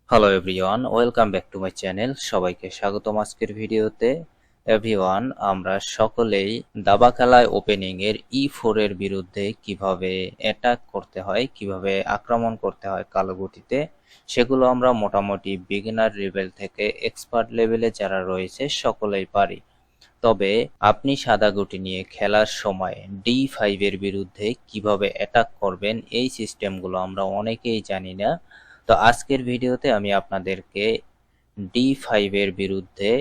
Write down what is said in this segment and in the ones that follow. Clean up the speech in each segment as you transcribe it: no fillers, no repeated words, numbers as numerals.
Hello everyone, welcome back to my channel. সবাইকে স্বাগতম আজকের ভিডিওতে। এভরিওয়ান, আমরা সকলেই দাবা খেলায় ওপেনিং এর E4 এর বিরুদ্ধে কিভাবে অ্যাটাক করতে হয়, কিভাবে আক্রমণ করতে হয় কালো গুটিতে, সেগুলো আমরা মোটামুটি বিগিনার লেভেল থেকে এক্সপার্ট লেভেলে যারা রয়েছে সকলেই পারি। তবে আপনি সাদা গুটি নিয়ে খেলার সময় D5 এর বিরুদ্ধে কিভাবে অ্যাটাক করবেন, এই সিস্টেমগুলো আমরা অনেকেই জানি না। তো আজকের ভিডিওতে আমি আপনাদেরকে D5 এর বিরুদ্ধে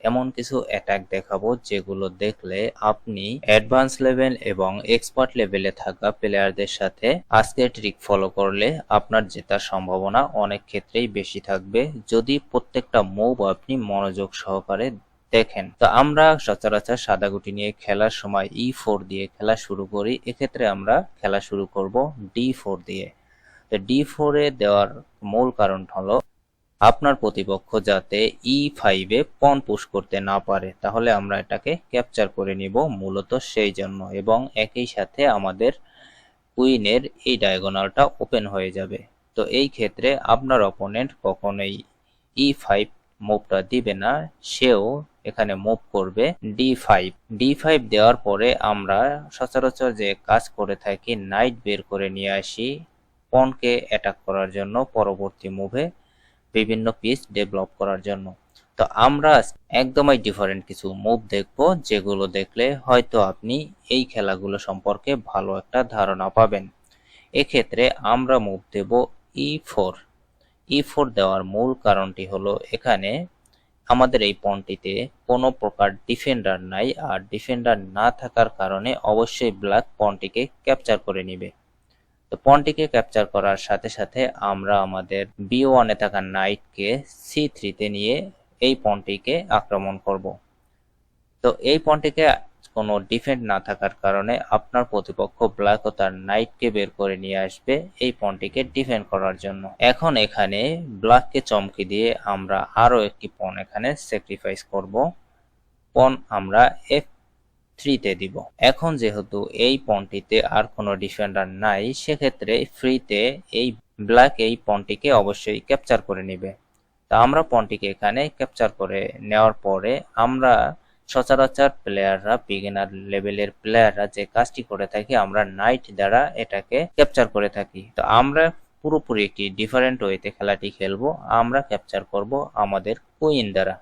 এমন কিছু অ্যাটাক দেখাবো যেগুলো দেখলে আপনি অ্যাডভান্স লেভেল এবং এক্সপার্ট লেভেলে থাকা প্লেয়ারদের সাথে আজকের ট্রিক ফলো করলে আপনার জেতার সম্ভাবনা অনেক ক্ষেত্রেই বেশি থাকবে, যদি প্রত্যেকটা মুভ আপনি মনোযোগ সহকারে দেখেন। তো আমরা সচরাচর সাদা গুটি নিয়ে খেলার সময় E4 দিয়ে খেলা শুরু করি। এক্ষেত্রে আমরা খেলা শুরু করব D4 দিয়ে। তো D4 এ দেওয়ার মূল কারণ হলো আপনার প্রতিপক্ষ যাতে E5 এ পন পুশ করতে না পারে, তাহলে আমরা এটাকে ক্যাপচার করে নিব মূলত সেই জন্য, এবং একই সাথে আমাদের কুইনের এই ডায়াগোনালটা ওপেন হয়ে যাবে। তো এই ক্ষেত্রে আপনার অপোনেন্ট কখনোই E5 মুভটা দিবে না, সেও এখানে মুভ করবে D5। D5 দেওয়ার পরে আমরা সচরাচর যে কাজ করে থাকি, নাইট বের করে নিয়ে আসি পনকে অ্যাটাক করার জন্য, পরবর্তী মুভে বিভিন্ন পিস ডেভেলপ করার জন্য। তো আমরা একদমই ডিফারেন্ট কিছু মুভ দেখব, যেগুলো দেখলে হয়তো আপনি এই খেলাগুলো সম্পর্কে ভালো একটা ধারণা পাবেন। এক্ষেত্রে আমরা মুভ দেব E4। E4 দেওয়ার মূল কারণটি হলো এখানে আমাদের এই পনটিতে কোনো প্রকার ডিফেন্ডার নাই, আর ডিফেন্ডার না থাকার কারণে অবশ্যই ব্ল্যাক পনটিকে ক্যাপচার করে নিবে। তো পনটিকে ক্যাপচার করার সাথে সাথে আমরা আমাদের B1 এ থাকা নাইটকে C3 তে নিয়ে এই পনটিকে আক্রমণ করব। তো এই পনটিকে কোনো ডিফেন্ড না থাকার কারণে আপনার প্রতিপক্ষ ব্ল্যাক ও তার নাইটকে বের করে নিয়ে আসবে এই পনটিকে ডিফেন্ড করার জন্য। এখন এখানে ব্ল্যাককে চমকে দিয়ে আমরা আরো একটি পন এখানে স্যাক্রিফাইস করব। পন আমরা F3 তে দিব। এখন যেহেতু এই পনটিতে আর কোনো ডিফেন্ডার নাই, সেক্ষেত্রে ফ্রিতে এই ব্ল্যাক এই পনটিকে অবশ্যই ক্যাপচার করে নেবে। তা আমরা পনটিকে এখানে ক্যাপচার করে নেওয়ার পরে আমরা সচরাচর প্লেয়াররা, বিগিনার লেভেলের প্লেয়াররা যে কাজটি করে থাকি, আমরা নাইট দ্বারা এটাকে ক্যাপচার করে থাকি। তো আমরা পুরোপুরি একটি ডিফারেন্ট ওয়েতে খেলাটি খেলবো। আমরা ক্যাপচার করব আমাদের কুইন দ্বারা।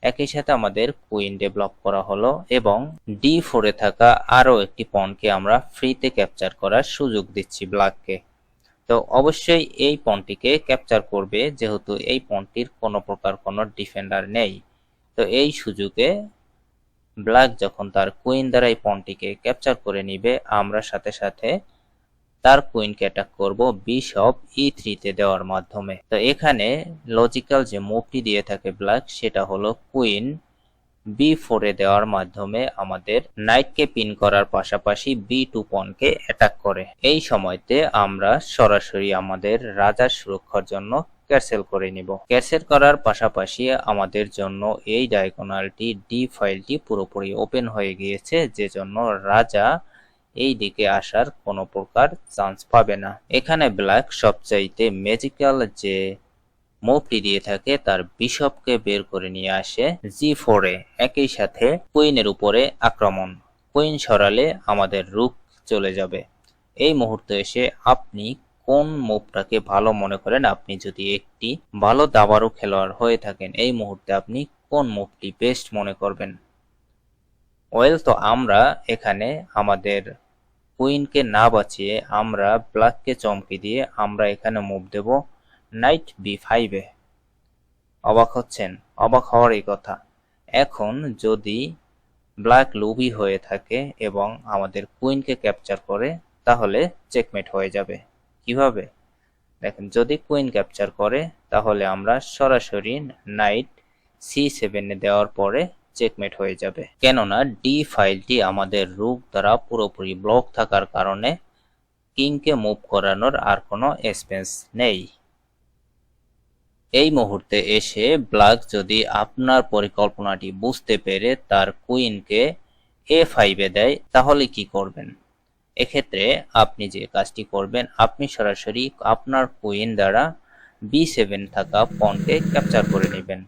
একই সাথে আমাদের কুইন ডেভেলপ করা হলো এবং D4 এ থাকা আরো একটি পনকে আমরা ফ্রিতে ক্যাপচার করার সুযোগ দিচ্ছি ব্ল্যাককে। তো অবশ্যই এই পনটিকে ক্যাপচার করবে, যেহেতু এই পনটির কোনো প্রকার কোনো ডিফেন্ডার নেই। তো এই সুযোগে ব্ল্যাক যখন তার কুইন দ্বারা এই পনটিকে ক্যাপচার করে নিবে, আমরা সাথে সাথে তার কুইনকে অ্যাটাক করব বিশপ E3 তে দেওয়ার মাধ্যমে। তো এখানে লজিক্যাল যে মুভটি দিয়ে থাকে ব্ল্যাক, সেটা হলো কুইন B4 এ দেওয়ার মাধ্যমে আমাদের নাইটকে পিন করার পাশাপাশি B2 পনকে অ্যাটাক করে। এই সময়তে আমরা সরাসরি আমাদের রাজার সুরক্ষার জন্য ক্যান্সেল করে নিব। ক্যান্সেল করার পাশাপাশি আমাদের জন্য এই ডায়াগোনালটি D ফাইলটি পুরোপুরি ওপেন হয়ে গিয়েছে, যে জন্য রাজা এই দিকে আসার কোনো প্রকার চান্স পাবে না। এখানে ব্ল্যাক সবচাইতে ম্যাজিক্যাল যে মুভটি দিয়ে থাকে, তার বিশপকে বের করে নিয়ে আসে G4 এ। একই সাথে কুইনের উপরে আক্রমণ। কুইন সরালে আমাদের রুক চলে যাবে। এই মুহূর্তে এসে আপনি কোন মুভটাকে ভালো মনে করেন? আপনি যদি একটি ভালো দাবাড়ু খেলোয়াড় হয়ে থাকেন, এই মুহূর্তে আপনি কোন মুভটি বেস্ট মনে করবেন? ওয়েল, তো আমরা এখানে আমাদের কুইনকে না বাঁচিয়ে আমরা ব্ল্যাককে চমকে দিয়ে আমরা এখানে মুভ দেব নাইট B5 এ। অবাক হচ্ছেন? অবাক হওয়ারই কথা। এখন যদি ব্ল্যাক লোভী হয়ে থাকে এবং আমাদের কুইনকে ক্যাপচার করে, তাহলে চেকমেট হয়ে যাবে। কিভাবে? দেখেন, যদি কুইন ক্যাপচার করে তাহলে আমরা সরাসরি নাইট C7 এ দেওয়ার পরে চেকমেট হয়ে যাবে, কেননা ডি ফাইলটি আমাদের রুক দ্বারা পুরোপুরি ব্লক থাকার কারণে কিংকে মুভ করানোর আর কোনো স্পেস নেই। এই মুহূর্তে এসে ব্ল্যাক যদি আপনার পরিকল্পনাটি বুঝতে পেরে তার কুইনকে A5 এ দেয়, তাহলে কি করবেন? এক্ষেত্রে আপনি যে কাজটি করবেন, আপনি সরাসরি আপনার কুইন দ্বারা B7 থাকা পনকে ক্যাপচার করে নেবেন।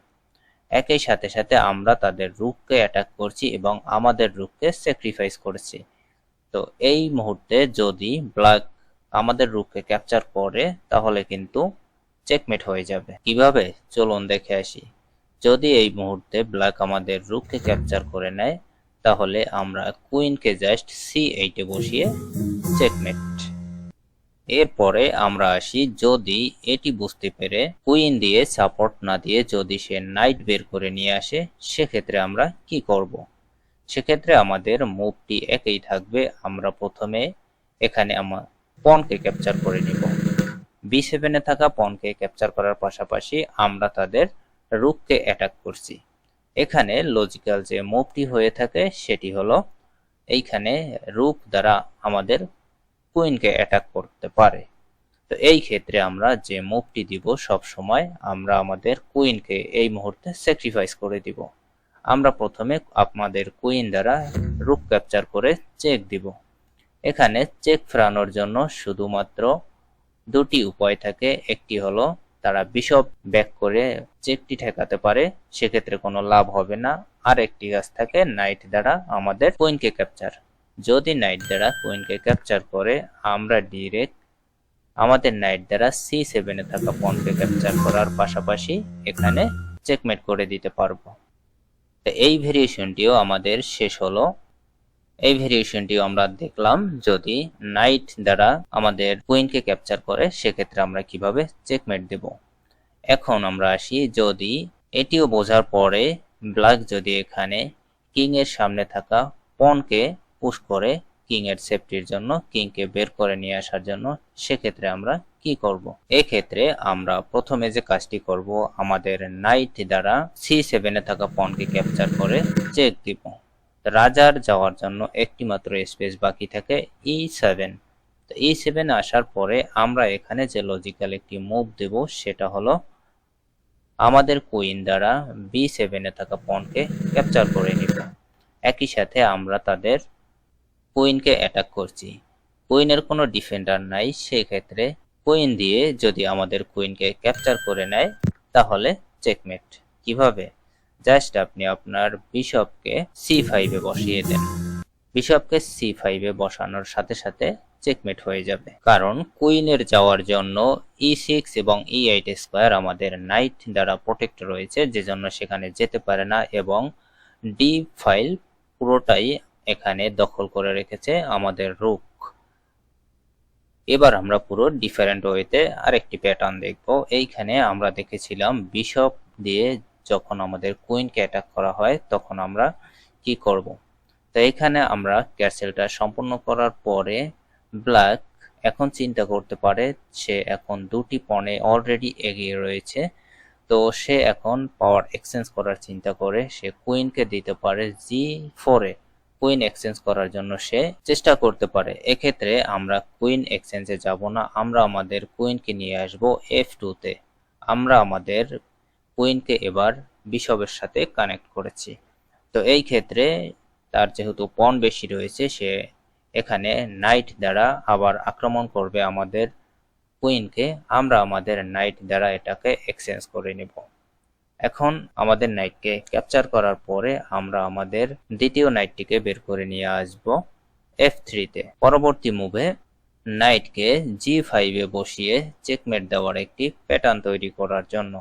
একই সাথে সাথে আমরা তাদের রুককে অ্যাটাক করছি এবং আমাদের রুককে স্যাক্রিফাইস করছি। তো এই মুহূর্তে যদি ব্ল্যাক আমাদের রুককে ক্যাপচার করে তাহলে কিন্তু চেকমেট হয়ে যাবে। কিভাবে? চলুন দেখে আসি। যদি এই মুহূর্তে ব্ল্যাক আমাদের রুককে ক্যাপচার করে নেয় তাহলে আমরা কুইনকে জাস্ট C8 বসিয়ে চেকমেট। এরপরে আমরা আসি, যদি এটি বুঝতে পেরে কুইন দিয়ে সাপোর্ট না দিয়ে যদি সে নাইট বের করে নিয়ে আসে সেক্ষেত্রে আমরা কি করব? সেক্ষেত্রে আমাদের মুভটি একই থাকবে। আমরা প্রথমে এখানে আমার পনকে ক্যাপচার করে নিব। B7 এ থাকা পনকে ক্যাপচার করার পাশাপাশি আমরা তাদের রুককে অ্যাটাক করছি। এখানে লজিক্যাল যে মুভটি হয়ে থাকে সেটি হলো এইখানে রুক দ্বারা আমাদের কুইনকে অ্যাটাক করতে পারে। তো এই ক্ষেত্রে আমরা যে মুভটি দিব সব সময় আমরা আমাদের কুইনকে এই মুহূর্তে স্যাক্রিফাইস করে দিব। আমরা প্রথমে আমাদের কুইন দ্বারা রুক ক্যাপচার করে চেক দিব। এখানে চেক ফেরানোর জন্য শুধুমাত্র দুটি উপায় থাকে। একটি হলো তারা বিশপ ব্যাক করে চেকটি ঠেকাতে পারে, সেক্ষেত্রে কোনো লাভ হবে না। আর একটি কাজ থাকে নাইট দ্বারা আমাদের কুইনকে ক্যাপচার। যদি নাইট দ্বারা কুইনকে ক্যাপচার করে আমরা ডিরেক্ট আমাদের নাইট দ্বারা C7 এ থাকা পনকে ক্যাপচার করার পাশাপাশি এখানে চেকমেট করে দিতে পারবো। তো এই ভেরিয়েশনটিও আমাদের শেষ হলো। এই ভেরিয়েশনটিও আমরা দেখলাম, যদি নাইট দ্বারা আমাদের কুইনকে ক্যাপচার করে সেক্ষেত্রে আমরা কিভাবে চেকমেট দেব। এখন আমরা আসি, যদি এটিও বোঝার পরে ব্ল্যাক যদি এখানে কিং এর সামনে থাকা পনকে পুশ করে কিং এর সেফটির জন্য, কিংকে বের করে নিয়ে আসার জন্য, সেক্ষেত্রে আমরা কি করব? এক্ষেত্রে আমরা প্রথমে যে কাজটি করব, আমাদের নাইট দ্বারা C7 এ থাকা পনকে ক্যাপচার করে চেক দিব। রাজার যাওয়ার জন্য একটি মাত্র স্পেস বাকি থাকে E7। তো E7 আসার পরে আমরা এখানে যে লজিক্যাল একটি মুভ দেব সেটা হলো আমাদের কুইন দ্বারা B7 এ থাকা পনকে ক্যাপচার করে নিব। একই সাথে আমরা তাদের কুইনকে অ্যাটাক করছি। কুইনের কোনো ডিফেন্ডার নাই, সেই ক্ষেত্রে কুইন দিয়ে যদি আমাদের কুইনকে ক্যাপচার করে নেয় তাহলে চেকমেট। কিভাবে? জাস্ট আপনি আপনার বিশপকে C5 এ বসিয়ে দেন। বিশপকে C5 এ বসানোর সাথে সাথে চেকমেট হয়ে যাবে, কারণ কুইনের যাওয়ার জন্য E6 এবং E8 স্কোয়ার আমাদের নাইট দ্বারা প্রোটেক্ট রয়েছে, যে জন্য সেখানে যেতে পারে না, এবং D5 পুরোটাই এখানে দখল করে রেখেছে আমাদের রুক। এবার আমরা পুরো ডিফারেন্ট ওয়েতে আরেকটি প্যাটার্ন দেখব। এইখানে আমরা দেখেছিলাম বিশপ দিয়ে যখন আমাদের কুইনকে অ্যাটাক করা হয় তখন আমরা কি করব। তো এখানে আমরা ক্যাসেলটা সম্পূর্ণ করার পরে ব্ল্যাক এখন চিন্তা করতে পারে, সে এখন দুটি পণে অলরেডি এগিয়ে রয়েছে, তো সে এখন পাওয়ার এক্সচেঞ্জ করার চিন্তা করে সে কুইনকে দিতে পারে G4 এ। কুইন এক্সচেঞ্জ করার জন্য সে চেষ্টা করতে পারে। এক্ষেত্রে আমরা কুইন এক্সচেঞ্জে যাব না, আমরা আমাদের কুইনকে নিয়ে আসব F2 তে। আমরা আমাদের কুইনকে এবার বিশপের সাথে কানেক্ট করেছি। তো এই ক্ষেত্রে তার যেহেতু পণ বেশি রয়েছে, সে এখানে নাইট দ্বারা আবার আক্রমণ করবে আমাদের কুইনকে। আমরা আমাদের নাইট দ্বারা এটাকে এক্সচেঞ্জ করে নেব। এখন আমাদের নাইটকে ক্যাপচার করার পরে আমরা আমাদের দ্বিতীয় নাইটটিকে বের করে নিয়ে আসব F3 তে। পরবর্তী মুভে নাইটকে G5 এ বসিয়ে চেকমেট দেওয়ার একটি প্যাটার্ন তৈরি করার জন্য।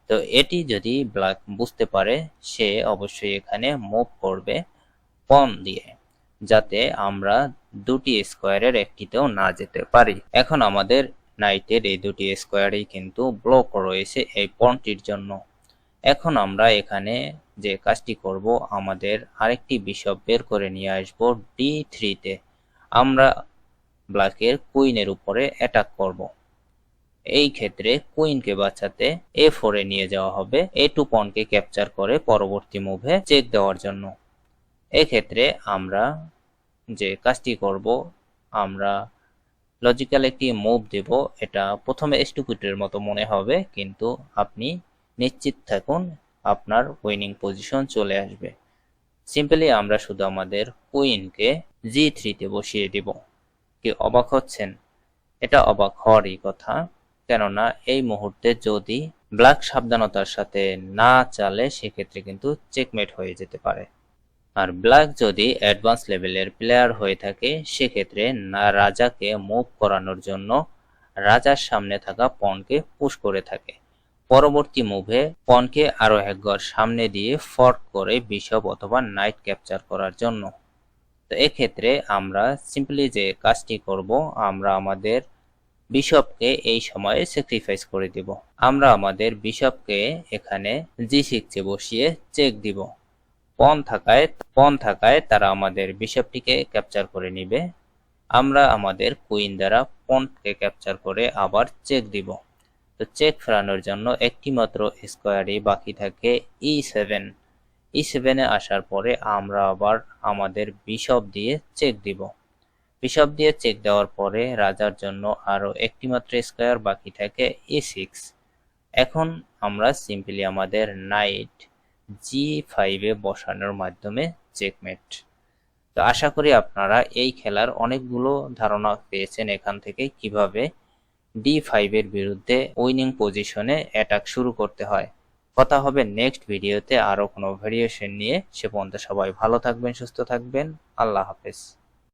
তো এটি যদি ব্ল্যাক বুঝতে পারে সে অবশ্যই এখানে মুভ করবে পন দিয়ে, যাতে আমরা দুটি স্কোয়ারের একটিতেও না যেতে পারি। এখন আমাদের নাইটের এই দুটি স্কোয়ারেই কিন্তু ব্লক রয়েছে এই পনটির জন্য। এখন আমরা এখানে যে কাজটি করব, আমাদের আরেকটি বিশপ বের করে নিয়ে আসব D3 তে। আমরা ব্ল্যাকের কুইনের উপরে অ্যাটাক করব। এই ক্ষেত্রে কুইনকে বাঁচাতে A4 এ নিয়ে যাওয়া হবে A2 পনকে ক্যাপচার করে পরবর্তী মুভে চেক দেওয়ার জন্য। এক্ষেত্রে আমরা যে কাজটি করব, আমরা লজিক্যাল একটি মুভ দেব। এটা প্রথমে স্টুপিডের মতো মনে হবে, কিন্তু আপনি নিশ্চিত থাকুন আপনার উইনিং পজিশন চলে আসবে। সিম্পলি আমরা শুধু আমাদের কুইনকে G3 তে বসিয়ে দেব। কি অবাক হচ্ছেন? এটা অবাক হওয়ারই কথা, কেননা এই মুহূর্তে যদি ব্ল্যাক সাবধানতার সাথে না চালে সেক্ষেত্রে কিন্তু চেকমেট হয়ে যেতে পারে। আর ব্ল্যাক যদি অ্যাডভান্স লেভেলের প্লেয়ার হয়ে থাকে সেক্ষেত্রে রাজাকে মুভ করানোর জন্য রাজার সামনে থাকা পনকে পুশ করে থাকে। পরবর্তী মুভে পনকে আরো এক ঘর সামনে দিয়ে ফর্ক করে বিশপ অথবা নাইট ক্যাপচার করার জন্য। তো এক্ষেত্রে আমরা সিম্পলি যে কাজটি করব, আমরা আমাদের বিশপকে এই সময়ে স্যাক্রিফাইস করে দিব। আমরা আমাদের বিশপকে এখানে জি6 বসিয়ে চেক দিব। পন থাকায় তারা আমাদের বিশপটিকে ক্যাপচার করে নিবে। আমরা আমাদের কুইন দ্বারা পনকে ক্যাপচার করে আবার চেক দিব। তো চেক ফেরানোর জন্য একটি মাত্র স্কোয়ারই বাকি থাকে E7। E7-এ আসার পরে আমরা আবার আমাদের বিশপ দিয়ে চেক দিব। বিশপ দিয়ে চেক দেওয়ার পরে রাজার জন্য আরো একটি মাত্র স্কোয়ার বাকি থাকে E6। এখন আমরা সিম্পলি আমাদের নাইট G5-এ বসানোর মাধ্যমে চেকমেট। তো আশা করি আপনারা এই খেলার অনেকগুলো ধারণা পেয়েছেন এখান থেকে কিভাবে D5-এর বিরুদ্ধে উইনিং পজিশনে অ্যাটাক শুরু করতে হয়। কথা হবে নেক্সট ভিডিওতে আরো কোনো ভেরিয়েশন নিয়ে। সে পর্যন্ত সবাই ভালো থাকবেন, সুস্থ থাকবেন। আল্লাহ হাফেজ।